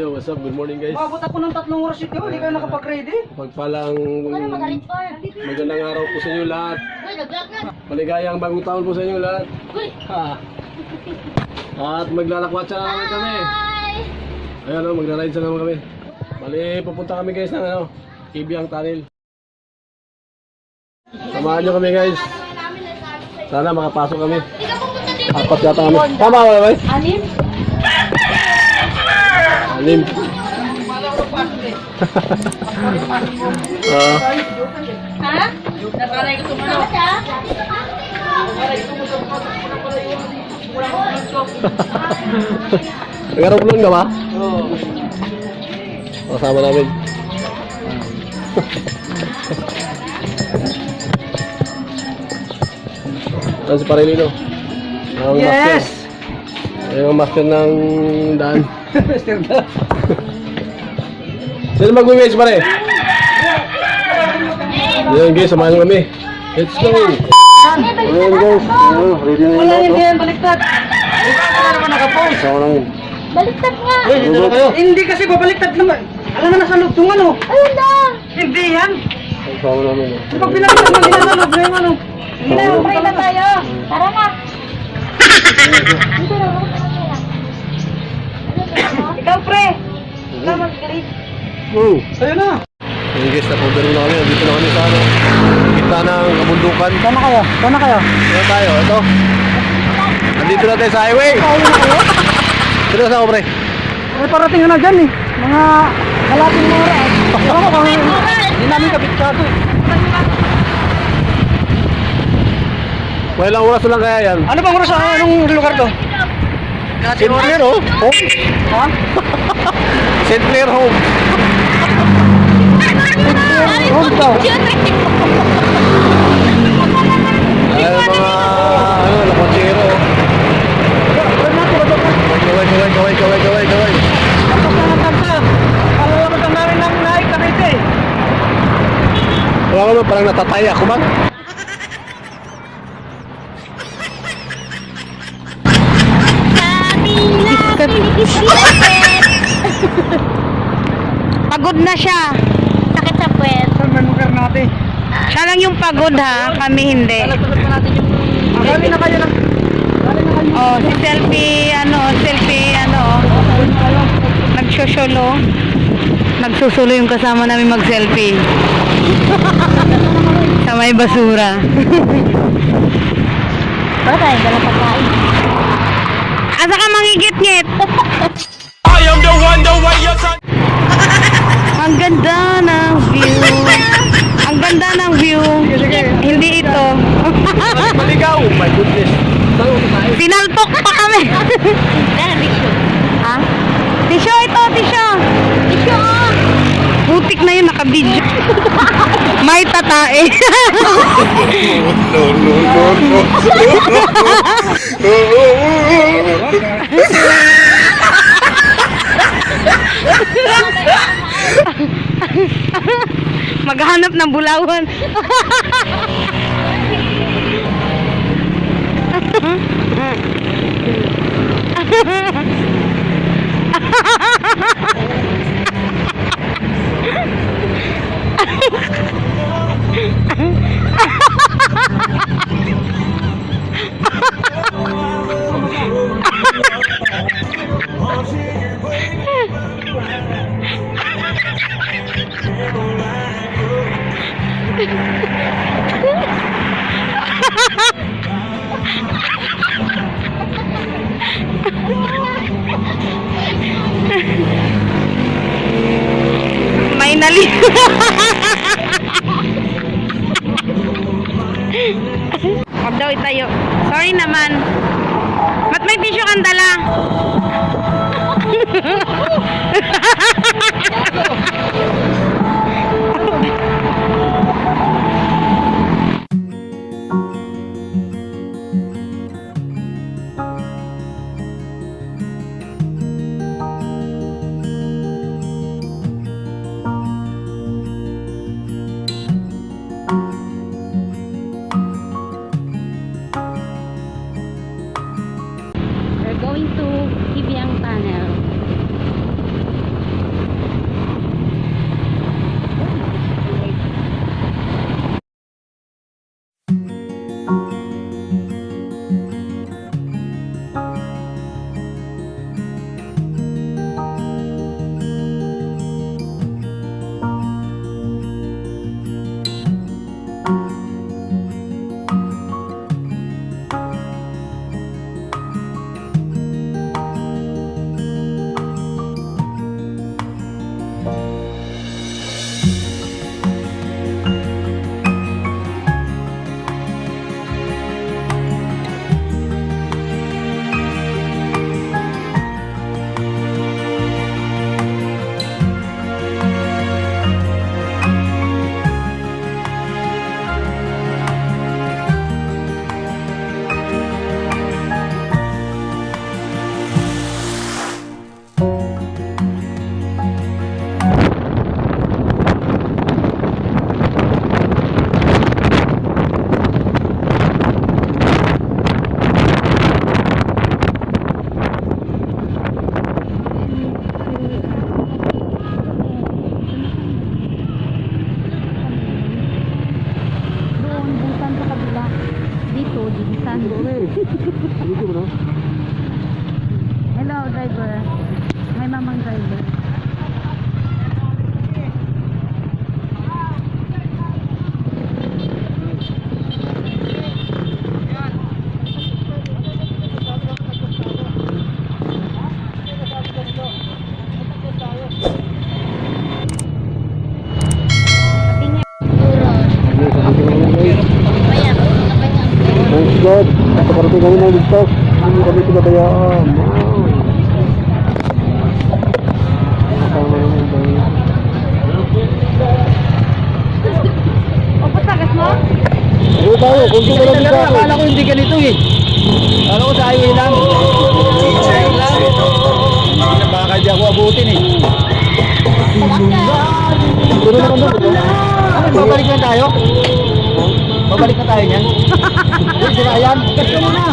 Yo, what's up? Good morning guys. Mabot ako ng 3 oras ito, hindi kayo nakapag-ready. Pagpalang magandang araw po sa inyo lahat. Maligayang bagong taon po sa inyo lahat. Ha. At maglalakwatsa na naman kami. Ayan o, magra-ride sa naman kami. Bali, pupunta kami guys ng ano, Ibiang Tunnel. Samahan nyo kami guys. Sana makapasok kami. 4 yata kami. Tama ba ba? 6. 6. Ha? Nakaray ko tumunod. Nag-aeroplane ka ba? Oo. Kasama namin. Saan si Parilino? Ang Yes! master. Ayun ang master ng daan. Sino mag-wiwage pare? Ayan guys, samahan nyo kami. Let's go! Ayan guys, ready na Wala yun hindi ako. yan, baliktad. Wala naman nakapost. Sama namin. Baliktad nga. Dito na kayo. Hindi kasi babaliktad naman. Alam na nasa loob itong ano. Ayun na. Hindi yan. Sama namin. Pag pinaliktad mo, hindi nasa loob na yung ano. Hindi na, pray na tayo. Tara na. Dito na, ikaw, pre. Ikaw mag-greet. Ayun na. Ayan guys, napunta rin na kami. Dito na kami sa ano. Kita ng kabundukan. Sana kayo? Sana kayo? Dito tayo, ito. Nandito na tayo sa highway. Dito sa ako pre. Ay, parating na dyan eh. Mga kalating na oras. Ewan ko kung hindi namin kapitkado eh. May ilang oras lang kaya yan. Ano bang oras? Anong lugar to? St. Clair Home. Ha? St. Clair Home. Home daw. Ay, mga ano, lakotsero. Gaway. Wala ko naman, parang natatay ako man. Pagod na siya. Sakit sa puwet. Saan may lugar natin? Siya lang yung pagod ha, kami hindi. Galing na kayo lang. Oh, si selfie nagsusulo. Nagsusulo yung kasama namin mag-selfie. Sa may basura. Ba tayo, dala pagkain. Asa ka mangigit-ngit? I am the one, the way you're talking. Ang ganda ng view. Ang ganda ng view. Hindi ito. Maligaw! Oh my goodness. Sinaltok pa kami. Ha? Tisyo ito, tisyo. Isyo ah. Butik na yun, nakabidyo. May tatae. Maghanap ng bulawan. May nali. Huwag daw itayo. Sorry naman. Ba't may tissue kang dala? We're going to Ibiang Tunnel. Doon, busan sa kabila. Dito, dinsan. Dito mo na. Hello, driver. Hi, mamang driver. Thanks God. Nakarating kami ng ligtas. Hindi kami pinabayaan. O, patagas mo? Ano tayo? Kung di ka lang dito. Akala ko hindi ganito eh. Akala ko sa highway lang. Baka di ako abutin eh. Pero naman doon. Babalik na tayo? Babalik na tayo niyan? Uy, sila yan. Kasi mo na.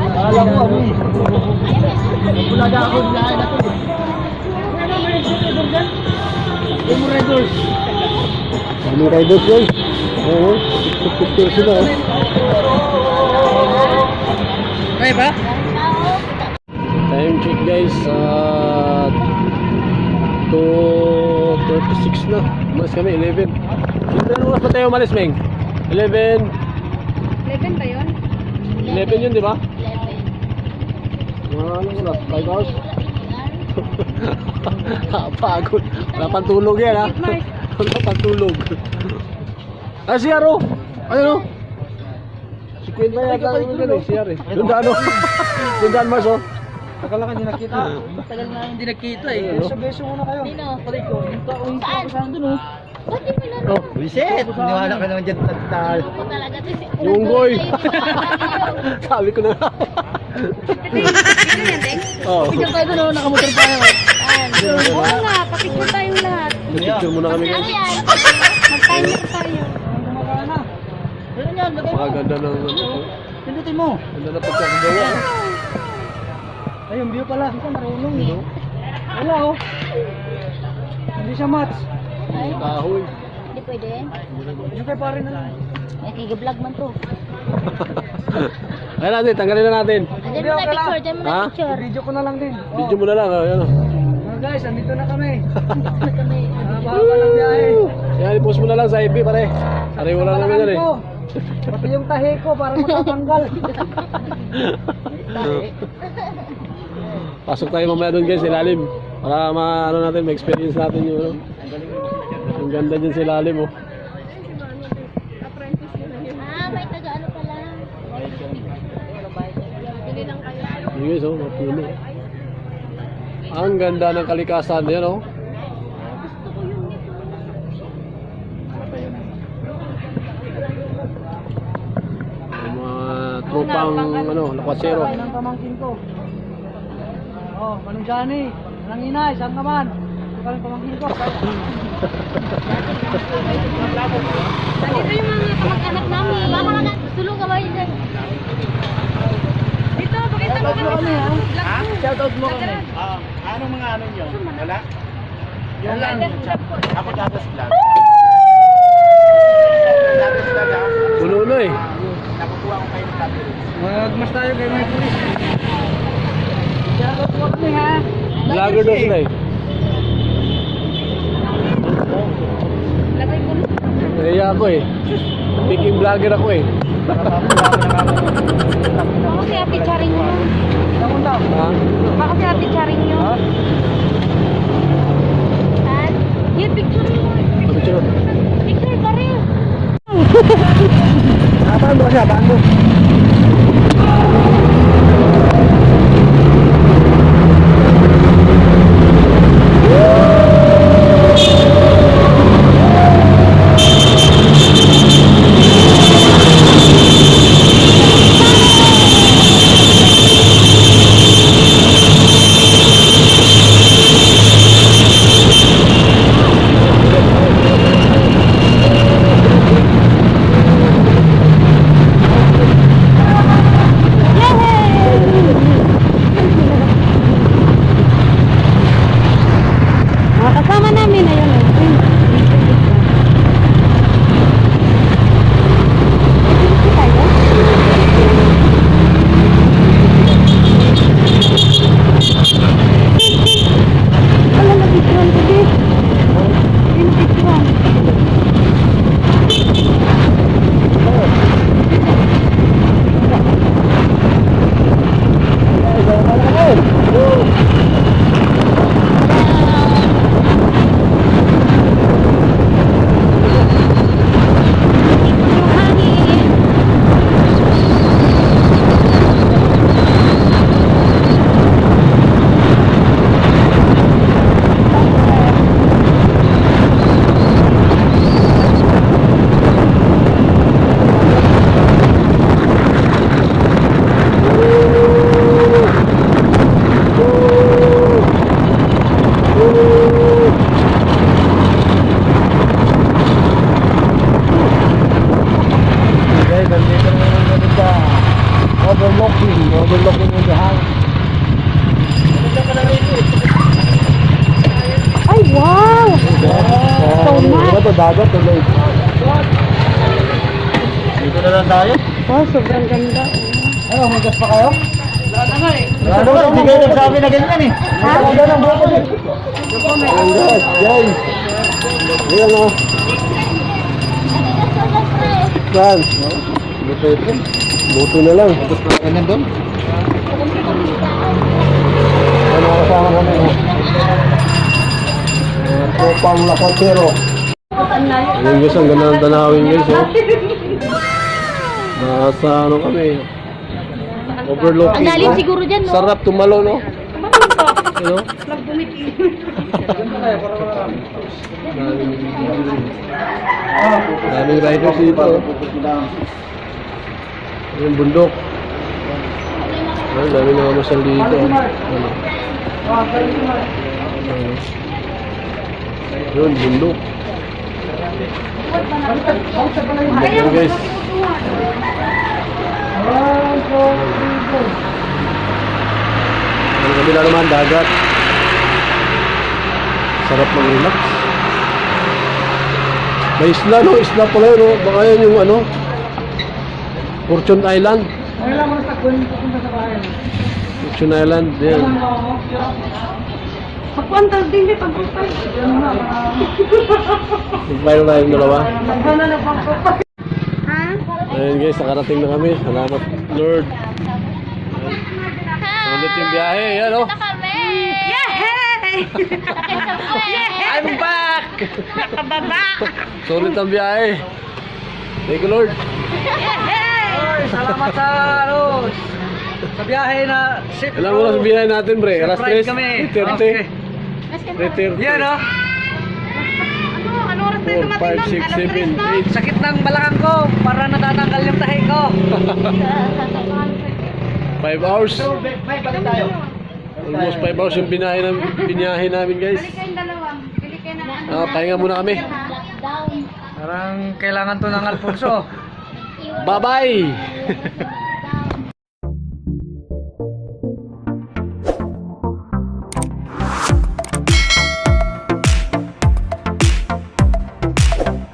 Akala ko ano eh. Bulaga ako dinahin na to. Yung riders. Kami riders yun. Oo. Picture sila. Okay ba? Time check guys. 2:36 na. Mas kami 11. Ano oras pa tayo umalis, Meng? 11. 11 ba yun? 11 yun, di ba? 11. Ano oras? 5 hours? Pagod. Wala pang tulog yan, ha? Wala pang tulog. Ah, si Aro. Ano? Si Queen na yata yung ganun, si Aro. Yung daan, yung daan, Mars, oh. Tagal na hindi nakita. Tagal na hindi nakita eh. Beso-beso muna kayo. Sino? Palik ko. Yung taong kasama dun oh. Ba't di mo na Oh. Wiset! Niwala ka naman dyan tal. Ako talaga. Yung boy. Sabi ko na. Oh. Picture tayo dun oh. Nakamotor tayo. Oo nga, papicture tayong lahat. Picture muna kami, Ano guys. yan? Mag-timer tayo. Kumakain na. Ayun yan, lagay mo. Maganda ng ano. Pindutin mo. Ganda na pagkakagawa. Ay, yung view pala. Hindi ka marunong eh. Wala oh. Hindi siya match. Ay, Kahoy. hindi pwede. Yung kay pare na lang. Ay, kiga-vlog man to. Ayan natin, tanggalin na natin. Diyan mo na picture, diyan mo Ha? na picture. Video ko na lang din. Oh. Video mo na lang. Ayan, oh. Mga guys, andito na kami. Mahaba lang biyahe. Yan, i-post mo na lang sa FB, pare. Pare, wala naman yan eh. Ko. Pati yung tahi ko para matatanggal. Pasok tayo mamaya doon guys, ilalim. Para ano natin, ma-experience natin yung ano. Ang ganda dyan sa ilalim, oh. May taga-ano pala. Bili lang kayo. Yun guys, oh, mapuno. Ang ganda ng kalikasan, yan, oh. Yung mga tropang, ano, lakwasero. Ay, ng pamangkin ko. Oh, Manong Johnny. Manang inay, saan ka man? Ito ka ng pamangkin ko. Nandito yung mga kamag-anak namin. Baka na tulong ka ba yun dyan? Dito, pakita mo kami sa Ha? Shoutout mo kami. Anong mga ano nyo? Wala? Yung lang. Ako dadas vlog. Dadas vlog ako. Puno na eh. Nakukuha ko kayo ng tabi. Magmas tayo kay Mike Police. Shoutout mo kami ha. Vlogger daw sila eh. Lagay ko. Kaya ako eh. Speaking vlogger ako eh. Baka si Ate Charing nyo. Namun daw. Ha? Baka si Ate Charing nyo. Han? Yan, picture mo. Picture. Picture ka rin. Apaan mo kasi, apaan mo? dagat. Dito na lang tayo. Wow, sobrang ganda. Ano, may gas pa kayo? Wala na nga eh. Hindi kayo nagsabi na ganyan eh. Ha? Wala na buko eh. Ang gas, guys. Ayan o. Saan? Buto na lang. Ganyan doon? Ano kasama kami? Kopang Lakotero. Ayun guys, ang ganda ng tanawin guys. Nasa ano kami? Overlooking. Ang lalim siguro dyan, no? Sarap tumalo, no? Ano? Daming riders dito. Yung bundok. Ay, dami na mamasal dito. Ano? Yun, bundok. Yun guys. Ang kabila naman, dagat. Sarap mag-relax. May isla, no? Isla pala yun, no? Baka yan yung ano? Fortune Island. Fortune Island, yan. Magpantal din eh, pag-upay. Nagpayo na yung dalawa. Ha? Ayun guys, nakarating na kami. Salamat, Lord. Sulit yung biyahe, yan o. Yay! I'm back! Nakababa! Sulit ang biyahe. Thank you, Lord. Salamat sa ano, sa biyahe na ship. Ilang oras ang biyahe natin, bre? Alas 3? Surprise kami. 3:30. 3:30. Yan o. Ano oras tayo 4, 5, 6, 7, 8. Sakit ng balakang ko para natatanggal yung tahi ko. 5 hours. May balik tayo. Almost 5 hours yung binahe namin, guys. Kayong dalawa. Bili kayo na. Pahinga muna kami. Down. Parang kailangan to ng Alfonso. Bye-bye!